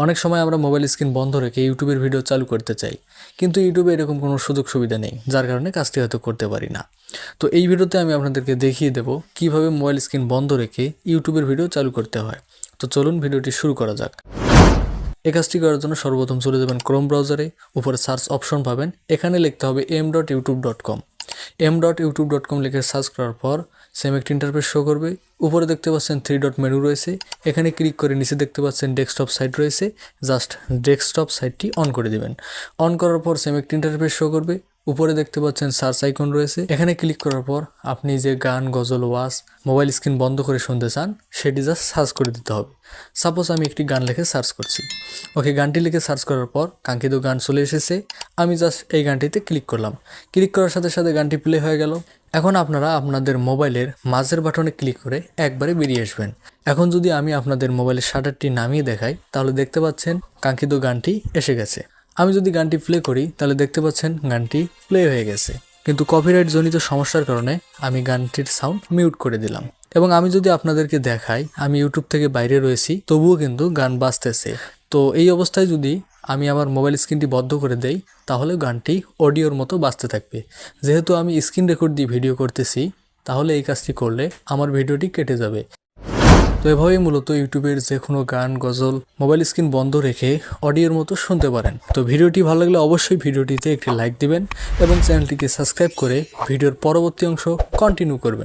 অনেক সময় আমরা মোবাইল স্ক্রিন বন্ধ রেখে ইউটিউবের ভিডিও চালু করতে চাই, কিন্তু ইউটিউবে এরকম কোনো সুযোগ সুবিধা নেই, যার কারণে কাজটি হয়তো করতে পারি না। তো এই ভিডিওতে আমি আপনাদেরকে দেখিয়ে দেব কিভাবে মোবাইল স্ক্রিন বন্ধ রেখে ইউটিউবের ভিডিও চালু করতে হয়। তো চলুন ভিডিওটি শুরু করা যাক। এই কাজটি করার জন্য সর্বপ্রথম চলে যাবেন ক্রোম ব্রাউজারে, উপরে সার্চ অপশন পাবেন, এখানে লিখতে হবে m.youtube.com। m.youtube.com লিখে সার্চ করার পর সেম একটি ইন্টারফেস শো করবে। উপরে দেখতে পাচ্ছেন 3 ডট মেনু রয়েছে, এখানে ক্লিক করে নিচে দেখতে পাচ্ছেন ডেস্কটপ সাইট রয়েছে, জাস্ট ডেস্কটপ সাইটটি অন করে দিবেন। অন করার পর সেম একটি ইন্টারফেস শো করবে। উপরে দেখতে পাচ্ছেন সার্চ আইকন রয়েছে, এখানে ক্লিক করার পর আপনি যে গান, গজল, ওয়াজ মোবাইল স্ক্রিন বন্ধ করে শুনতে চান সেটি জাস্ট সার্চ করে দিতে হবে। সাপোজ আমি একটি গান লিখে সার্চ করছি। ওকে, গানটি লিখে সার্চ করার পর কাঙ্ক্ষিত গান চলে এসেছে। আমি জাস্ট এই গানটিতে ক্লিক করলাম। ক্লিক করার সাথে সাথে গানটি প্লে হয়ে গেল। এখন আপনারা আপনাদের মোবাইলের মাঝের বাটনে ক্লিক করে একবারে বেরিয়ে আসবেন। এখন যদি আমি আপনাদের মোবাইলের শাটারটি নামিয়ে দেখাই, তাহলে দেখতে পাচ্ছেন কাঙ্ক্ষিত গানটি এসে গেছে। আমি যদি গানটি প্লে করি তাহলে দেখতে পাচ্ছেন গানটি প্লে হয়ে গেছে, কিন্তু কপিরাইট জনিত সমস্যার কারণে আমি গানটির সাউন্ড মিউট করে দিলাম। এবং আমি যদি আপনাদেরকে দেখাই আমি ইউটিউব থেকে বাইরে রয়েছি, তবুও কিন্তু গান বাজতেছে। তো এই অবস্থায় যদি আমি আমার মোবাইল স্ক্রিনটি বন্ধ করে দেই, তাহলে গানটি অডিওর মতো বাজতে থাকবে। যেহেতু আমি স্ক্রিন রেকর্ড দিয়ে ভিডিও করতেছি, তাহলে এই কাজটি করলে আমার ভিডিওটি কেটে যাবে। তো এভাবেই মূলত ইউটিউবের যে কোনো গান, গজল মোবাইল স্ক্রিন বন্ধ রেখে অডিওর মতো শুনতে পারেন। তো ভিডিওটি ভালো লাগলে অবশ্যই ভিডিওটিতে একটি লাইক দিবেন এবং চ্যানেলটিকে সাবস্ক্রাইব করে ভিডিওর পরবর্তী অংশ কন্টিনিউ করবেন।